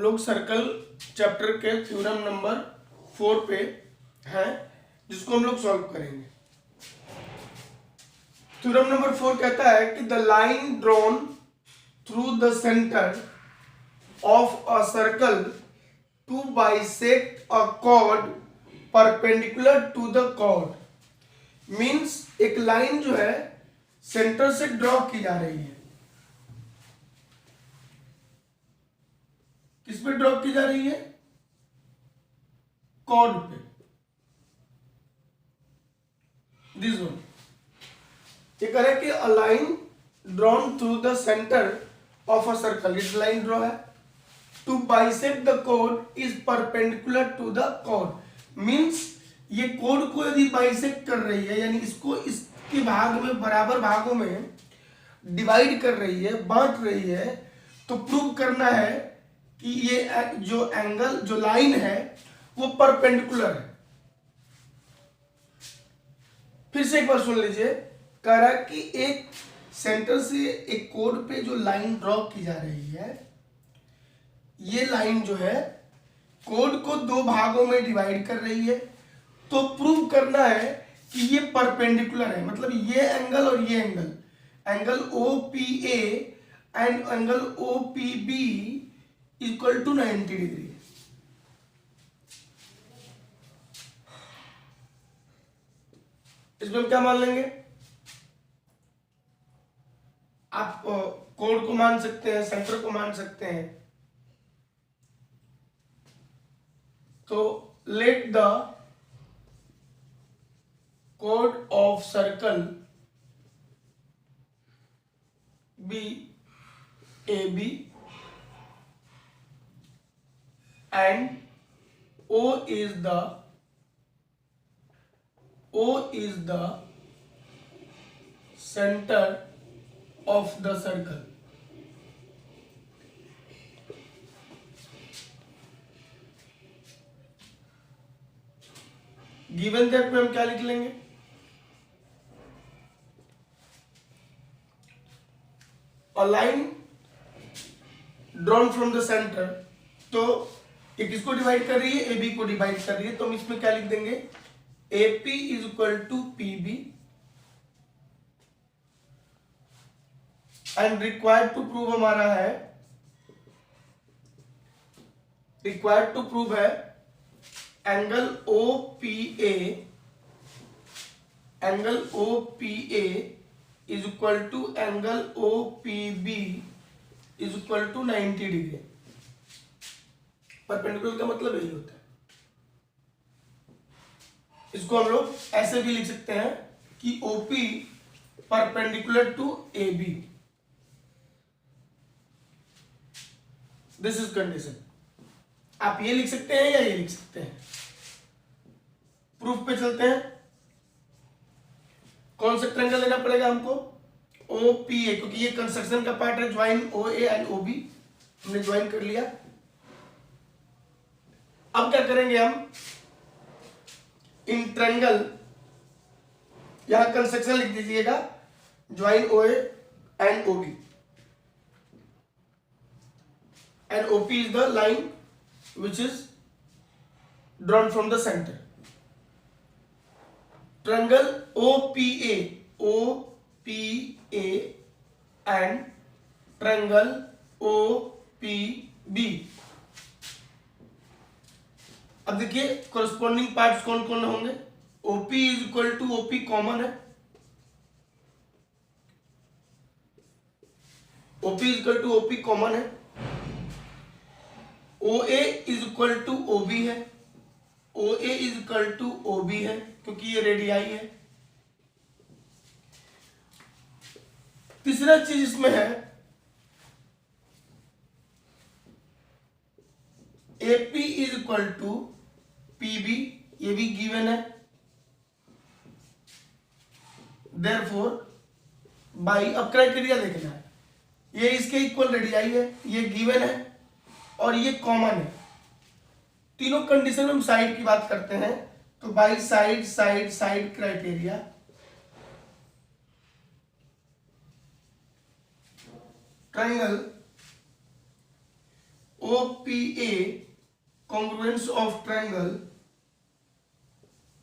लोग circle chapter के theorem number 4 पे हैं, जिसको हम लोग सॉल्व करेंगे। थ्योरम नंबर 4 कहता है कि the line drawn through the centre of a circle to bisect a chord perpendicular to the chord. Means एक लाइन जो है सेंटर से ड्रॉ की जा रही है। किस पे ड्रॉ की जा रही है? कॉर्ड पे। दिस वन ये कह रहा है कि a line drawn through the centre of a circle, इस लाइन ड्रॉ है, to bisect the chord is perpendicular to the chord. Means ये कॉर्ड को यदि बाइसेक्ट कर रही है, यानी इसको इसके भाग में बराबर भागों में डिवाइड कर रही है, बांट रही है, तो प्रूव करना है कि ये जो एंगल, जो लाइन है वो परपेंडिकुलर है। फिर से एक बार सुन लीजिए, कह रहा है कि एक सेंटर से एक कोड पे जो लाइन ड्रॉ की जा रही है, ये लाइन जो है कोड को दो भागों में डिवाइड कर रही है, तो प्रूव करना है कि ये परपेंडिकुलर है। मतलब ये एंगल और ये angle, angle OPA and angle OPB equal to 90 degree. इसमें हम क्या मान लेंगे? आप कोड को मान सकते हैं, सेंटर को मान सकते हैं। तो लेट द कोड of circle be AB and O is the center of the circle। Given that में हम क्या लिख लेंगे? अ लाइन ड्रॉन फ्रॉम द सेंटर, तो ये किसको डिवाइड कर रही है? AB को डिवाइड कर रही है, तो हम इसमें क्या लिख देंगे? AP is equal to PB and required to prove हमारा है, रिक्वायर्ड टू प्रूव है angle OPA, angle OPA is equal to angle OPB is equal to 90 degree. Perpendicular का मतलब यही होता है। इसको हम लोग ऐसे भी लिख सकते हैं कि OP perpendicular to AB। This is condition. आप ये लिख सकते हैं या ये लिख सकते हैं। प्रूफ पे चलते हैं। कौन सा ट्रायंगल लेना पड़ेगा हमको? OPA, क्योंकि ये कंस्ट्रक्शन का पार्ट है। ज्वाइन OA एंड OB, हमने ज्वाइन कर लिया। अब क्या करेंगे हम? इन ट्रायंगल, यहां कंस्ट्रक्शन लिख दीजिएगा, join OA and OB, and OP is the line which is drawn from the center. Triangle OPA and triangle OPB। अब देखिए corresponding parts कौन कौन होंगे? OP is equal to OP common है, OP is equal to OP common है, OA is equal to OB है, OA is equal to OB है, क्योंकि ये रेडियाई है। तीसरा चीज इसमें है AP is equal to PB, ये भी गिवन है। देयरफॉर बाई, अब क्राइटेरिया देखना है, ये इसके इक्वल रेडियाई है, ये गिवन है और ये कॉमन है। तीनों कंडीशन में हम साइड की बात करते हैं, तो by side side side criteria, triangle OPA congruence of triangle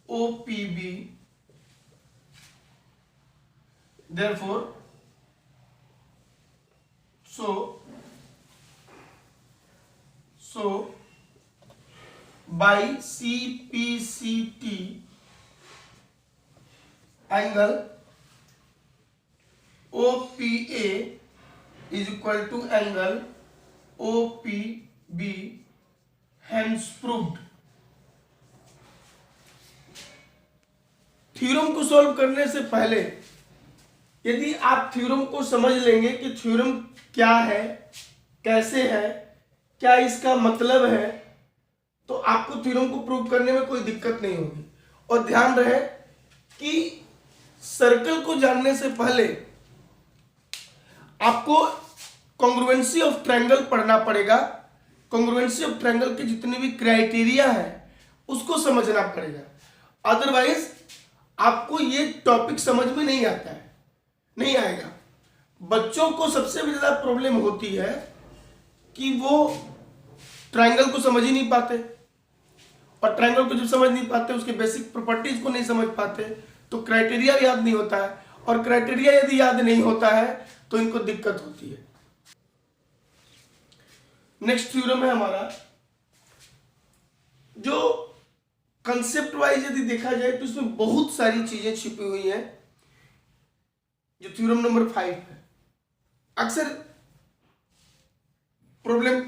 OPB, therefore so by CPCT angle OPA is equal to angle OPB, hence proved। Theorem को सॉल्व करने से पहले यदि आप थ्योरम को समझ लेंगे कि थ्योरम क्या है, कैसे है, क्या इसका मतलब है, तो आपको थ्योरम को प्रूव करने में कोई दिक्कत नहीं होगी। और ध्यान रहे कि सर्कल को जानने से पहले आपको कॉन्ग्रुएंसी ऑफ ट्रायंगल पढ़ना पड़ेगा। कॉन्ग्रुएंसी ऑफ ट्रायंगल के जितने भी क्राइटेरिया है उसको समझना पड़ेगा, अदरवाइज आपको ये टॉपिक समझ में नहीं आता है, नहीं आएगा। बच्चों को सबसे ज्यादा प्रॉब्लम होती है कि वो ट्रायंगल को समझ ही नहीं पाते, और ट्रायंगल को जब समझ नहीं पाते, उसके बेसिक प्रॉपर्टीज को नहीं समझ पाते, तो क्राइटेरिया याद नहीं होता है, और क्राइटेरिया यदि याद नहीं होता है तो इनको दिक्कत होती है। नेक्स्ट थ्योरम है हमारा, जो कंसेप्ट वाइज यदि देखा जाए तो इसमें बहुत सारी चीजें छिपी हुई हैं, जो थ्योरम नंबर 5 है। अक्सर प्रॉब्लम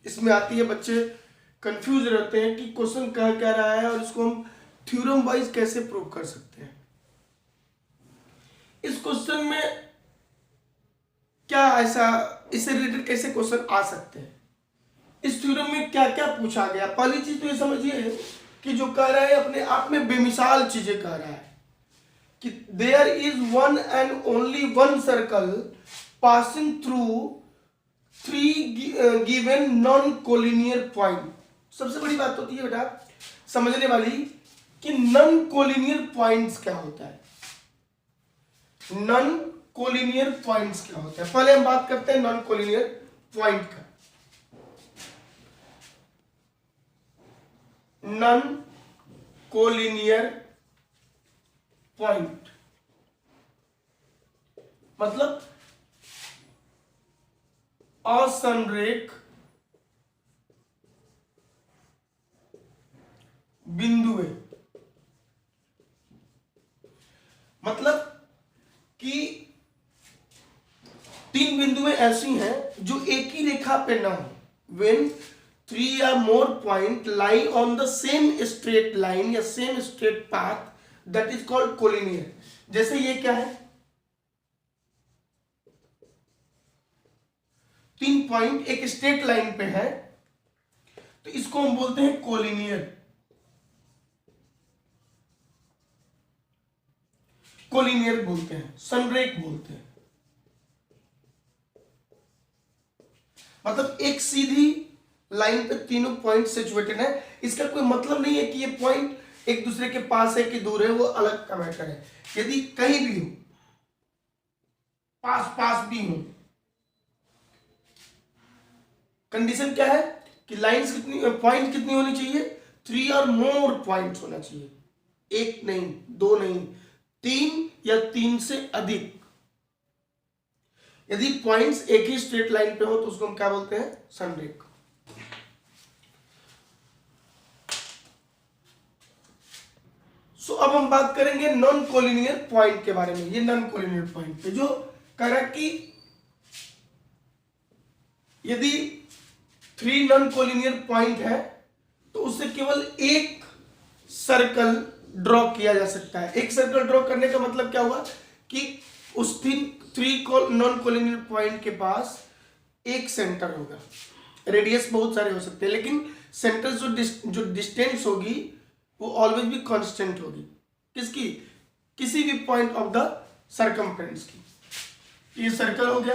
इसमें आती है, बच्चे कंफ्यूज रहते हैं कि क्वेश्चन कह क्या रहा है और इसको हम थ्योरम वाइज कैसे प्रूव कर सकते हैं। इस क्वेश्चन में क्या ऐसा, इससे रिलेटेड कैसे क्वेश्चन आ सकते हैं, इस थ्योरम में क्या क्या पूछा गया। पहली चीज तो ये समझिए कि जो कह रहा है अपने आप में बेमिसाल चीजें कह रहा है कि there is one and only one circle passing through 3 given non collinear point. सबसे बड़ी बात होती है बेटा समझने वाली कि नॉन कोलिनियर पॉइंट्स क्या होता है। नॉन कोलिनियर पॉइंट्स क्या होता है, पहले हम बात करते हैं नॉन कोलिनियर पॉइंट का। नॉन कोलिनियर पॉइंट मतलब असंरेख बिंदुएं, मतलब कि 3 बिंदुएं ऐसी हैं जो एक ही रेखा पे ना हो। When 3 or more point lie on the same straight line या same straight path, that is called collinear। जैसे ये क्या है, 3 पॉइंट एक स्ट्रेट लाइन पे है, तो इसको हम बोलते हैं कोलिनियर। कोलिनियर बोलते हैं, संरेख बोलते हैं। मतलब एक सीधी लाइन पे तीनों पॉइंट सिचुएटेड है। इसका कोई मतलब नहीं है कि ये पॉइंट एक दूसरे के पास है कि दूर है, वो अलग का मैटर है। यदि कहीं भी हो, पास पास भी हो, कंडीशन क्या है कि लाइंस कितनी, पॉइंट कितनी होनी चाहिए, 3 और मोर पॉइंट्स होना चाहिए। एक नहीं, 2 नहीं, 3 या 3 से अधिक। यदि पॉइंट्स एक ही स्ट्रेट लाइन पे हो तो उसको हम क्या बोलते हैं, संरेख। सो अब हम बात करेंगे नॉन कोलिनियर पॉइंट के बारे में। ये नॉन कोलिनियर पॉइंट पे जो कह रहा है कि यदि 3 नॉन कोलिनियर पॉइंट है तो उससे केवल एक सर्कल ड्रॉ किया जा सकता है। एक सर्कल ड्रॉ करने का मतलब क्या हुआ कि उस 3 नॉन कोलिनियर पॉइंट के पास एक सेंटर होगा। रेडियस बहुत सारे हो सकते हैं, लेकिन सेंटर जो डिस्टेंस होगी वो ऑलवेज भी कांस्टेंट होगी। किसकी, किसी भी पॉइंट ऑफ द सर्कमफ्रेंस की। ये सर्कल हो गया।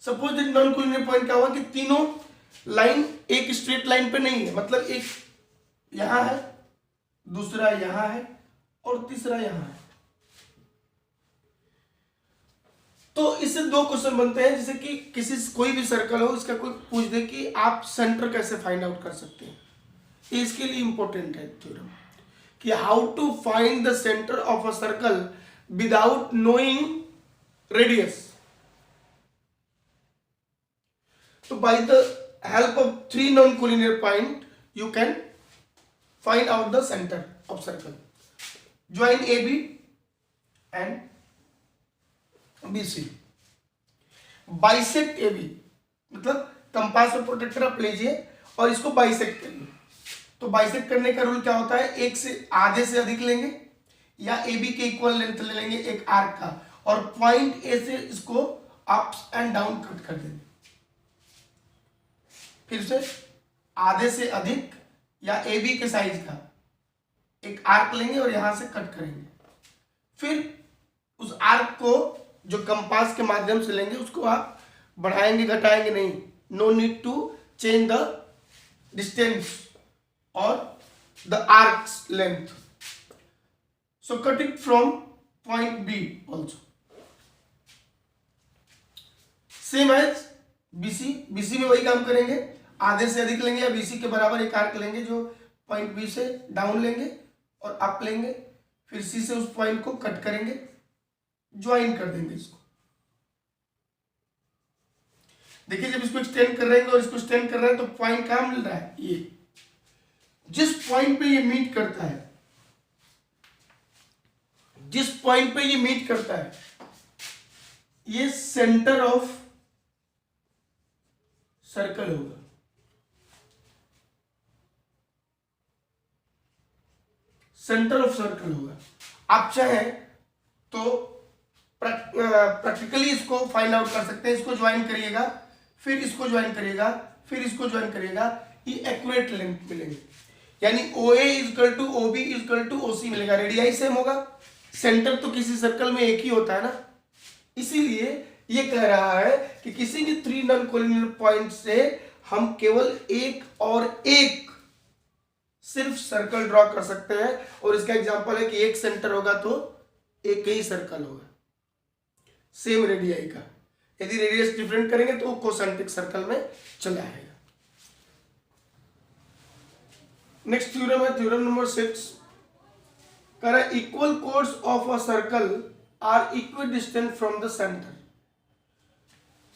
सपोज नॉन कोलिनियर पॉइंट क्या हुआ कि तीनों लाइन एक स्ट्रेट लाइन पे नहीं है, मतलब एक यहां है, दूसरा यहां है और तीसरा यहां है। तो इससे दो क्वेश्चन बनते हैं, जैसे कि कोई भी सर्कल हो, इसका कोई पूछ दे कि आप सेंटर कैसे फाइंड आउट कर सकते हैं। ये इसके लिए इंपॉर्टेंट है थ्योरम, कि how to find the centre of a circle without knowing radius. तो by the help of 3 non collinear point you can find out the centre of circle. Join A B and BC। Bisect AB, मतलब compass और protractor आप लीजिए और इसको bisect करिए। तो bisect करने का रूल क्या होता है, एक से आधे से अधिक लेंगे या AB के इक्वल लेंथ ले लेंगे एक आर्क का, और पॉइंट A से इसको अप एंड डाउन कट कर देंगे। फिर से आधे से अधिक या AB के साइज का एक आर्क लेंगे और यहां से कट करेंगे। फिर उस आर्क को जो कंपास के माध्यम से लेंगे उसको आप बढ़ाएंगे घटाएंगे नहीं, no need to change the distance और the arcs length. So cut it from point B also. Same as BC में वही काम करेंगे, आधे से अधिक लेंगे या BC के बराबर एक आर्क लेंगे जो पॉइंट B से डाउन लेंगे और अप लेंगे, फिर C से उस पॉइंट को कट करेंगे, ज्वाइन कर देंगे इसको। देखिए जब इसको एक्सटेंड कर रहे हैं और इसको एक्सटेंड कर रहे हैं तो पॉइंट कहां मिल रहा है, ये जिस पॉइंट पे ये मीट करता है, जिस पॉइंट पे ये मीट करता है, ये सेंटर ऑफ सर्कल होगा। सेंटर ऑफ सर्कल होगा। आप चाहें तो प्रैक्टिकली इसको फाइंड आउट कर सकते हैं। इसको ज्वाइन करिएगा, फिर इसको ज्वाइन करिएगा, फिर इसको ज्वाइन करिएगा, ये एक्यूरेट लेंथ मिलेंगे। यानी OA equal to OB equal to OC मिलेगा। रेडियाई सेम होगा, सेंटर तो किसी सर्कल में एक ही होता है ना, इसीलिए ये कह रहा है कि किसी भी 3 नॉन कोलिनियर पॉइंट से हम केवल एक और एक सिर्फ सर्कल ड्रॉ कर सकते हैं। और इसका एग्जांपल है कि एक सेंटर होगा तो एक ही सर्कल होगा सेम रेडियाई का। यदि रेडियस डिफरेंट करेंगे तो कोसेंट्रिक सर्कल में चला आएगा। नेक्स्ट थ्योरम है थ्योरम नंबर 6। कह रहा है equal chords of a circle are equidistant from the centre.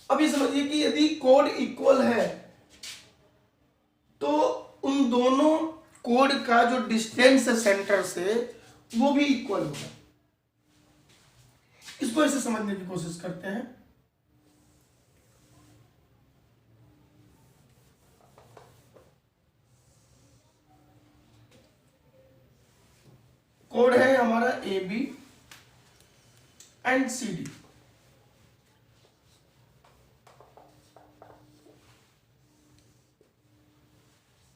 अब ये समझिए कि यदि कोड इक्वल है तो उन दोनों कोड का जो डिस्टेंस है सेंटर से वो भी इक्वल होगा। इसको ऐसे समझने की कोशिश करते हैं। कोड है हमारा AB and CD।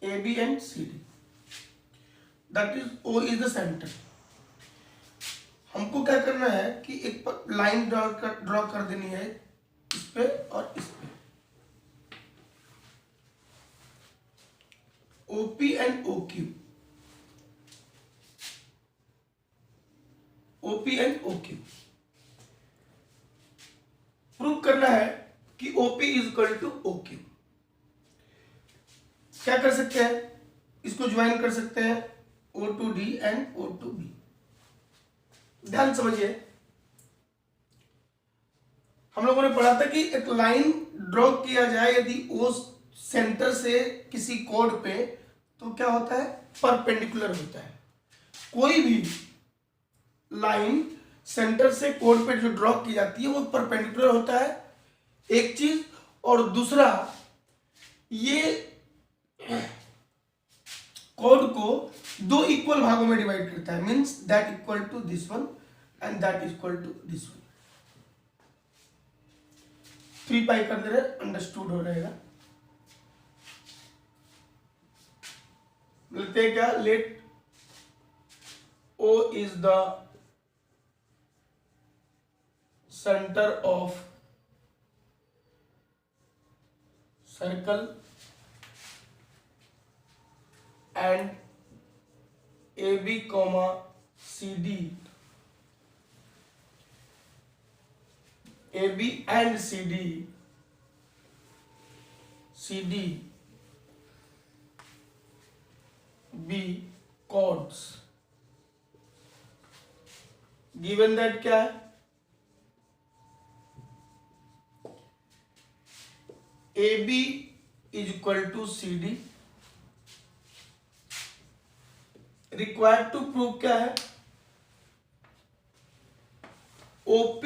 AB and CD, that is O is the center। हमको क्या करना है कि एक लाइन ड्रॉ कर देनी है इस पे और इस पे। OP and OQ, OP and OQ prove करना है कि OP is equal to OQ। क्या कर सकते हैं, इसको ज्वाइन कर सकते हैं O to D and O to B। ध्यान समझिए, हम लोगों ने पढ़ा था कि एक लाइन ड्रॉ किया जाए यदि O सेंटर से किसी कोड पे तो क्या होता है, परपेंडिकुलर होता है। कोई भी लाइन सेंटर से कोड पे जो ड्रॉ की जाती है वो परपेंडिकुलर होता है, एक चीज। और दूसरा, ये कोड को दो इक्वल भागों में डिवाइड करता है, means that equal to this one and that equal to this one. 3 पाई कर दे रहे, अंडरस्टूड हो रहेगा। बोलते हैं क्या, let O is the centre of circle and AB, CD AB and CD be chords, given that क्या है, AB is equal to CD, required to prove क्या है, OP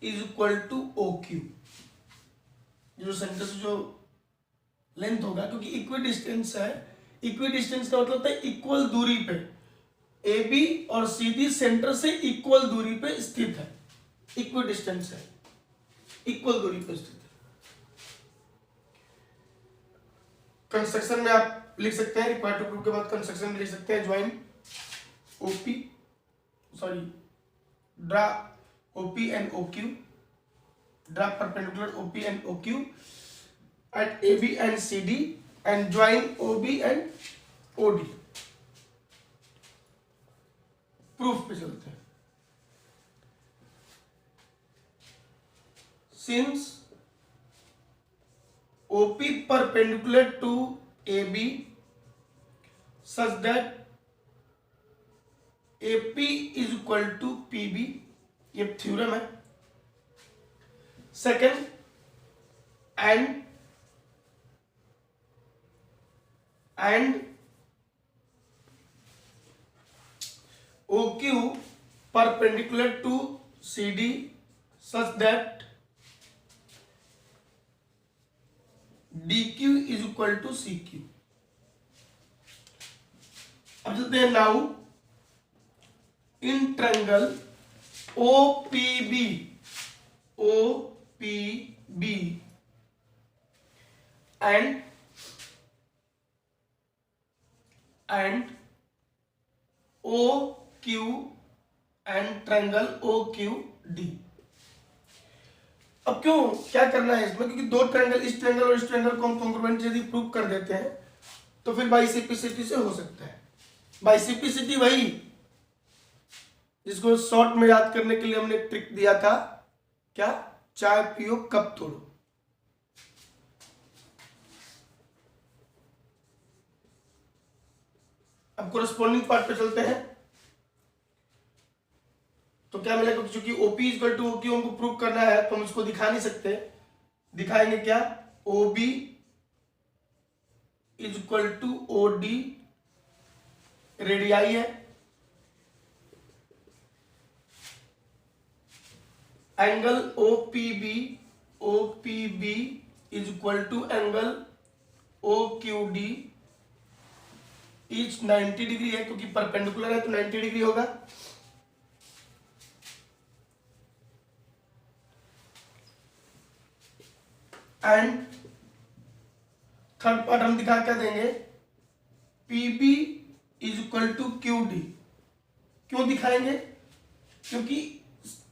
is equal to OQ, जो सेंटर से जो length होगा, क्योंकि equidistance है, इक्वी डिस्टेंस का मतलब होता है इक्वल दूरी पे, AB और CD सेंटर से इक्वल दूरी पे स्थित है, इक्वी डिस्टेंस है, इक्वल दूरी पे स्थित है। कंस्ट्रक्शन में आप लिख सकते हैं, रिक्वायर्ड टू प्रूव के बाद कंस्ट्रक्शन में लिख सकते हैं, join draw OP and OQ, draw perpendicular OP and OQ at AB and CD and join OB and OD। Proof पे चलते हैं। Since OP perpendicular to AB such that AP is equal to PB, ये theorem है। Second, and OQ perpendicular to CD such that DQ is equal to CQ। अब चलते हैं now in triangle OPB and OQ and triangle OQD। अब क्यों, क्या करना है इसमें, क्योंकि दो ट्रायंगल, इस ट्रायंगल और इस ट्रायंगल को हम कॉन्ग्रुएंट यदि प्रूव कर देते हैं तो फिर बाइसेप्टिसिटी से हो सकता है। बाइसेप्टिसिटी वही जिसको शॉर्ट में याद करने के लिए हमने ट्रिक दिया था, क्या, चाय पियो कप तोड़ो। अब कोरस्पॉन्डिंग पार्ट पे चलते हैं, तो क्या मिलेगा, क्योंकि OP इक्वल टू OQ हमको प्रूव करना है तो हम इसको दिखा नहीं सकते, दिखाएंगे क्या, OB is equal to OD, radii है, angle OPB is equal to angle OQD, each 90 degree है, क्योंकि परपेंडिकुलर है तो 90 डिग्री होगा। एंड थर्ड पार्ट हम दिखा क्या देंगे, PB is equal to QD। क्यों दिखाएंगे, क्योंकि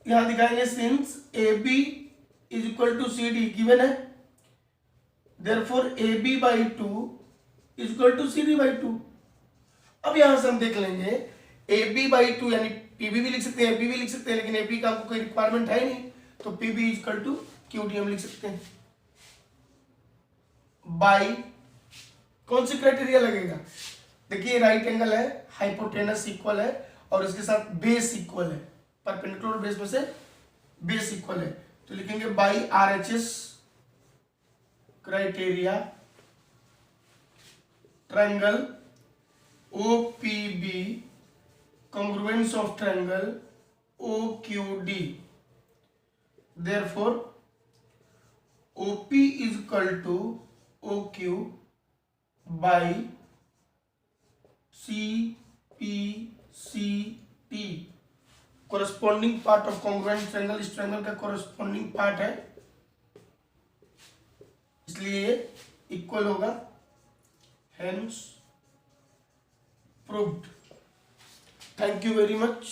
यहां दिखाएंगे since AB is equal to CD given है, therefore AB by 2 is equal to CD by 2। अब यहां से हम देख लेंगे AB बाई 2, यानी PB भी लिख सकते हैं, AB भी लिख सकते हैं, लेकिन AB का आपको कोई रिक्वायरमेंट है नहीं, तो PB is equal to QD हम लिख सकते हैं। बाई कौन सी क्राइटेरिया लगेगा, देखिए राइट एंगल है, हाइपोटेनस इक्वल है और इसके साथ बेस इक्वल है, परपेंडिकुलर बेस में से बेस इक्वल है, तो लिखेंगे by RHS criteria triangle OPB congruence of triangle OQD, therefore OP is equal to OQ by CPCT, corresponding part of congruent triangle, इस triangle का corresponding part है, इसलिए इक्वल होगा, hence proved। Thank you very much।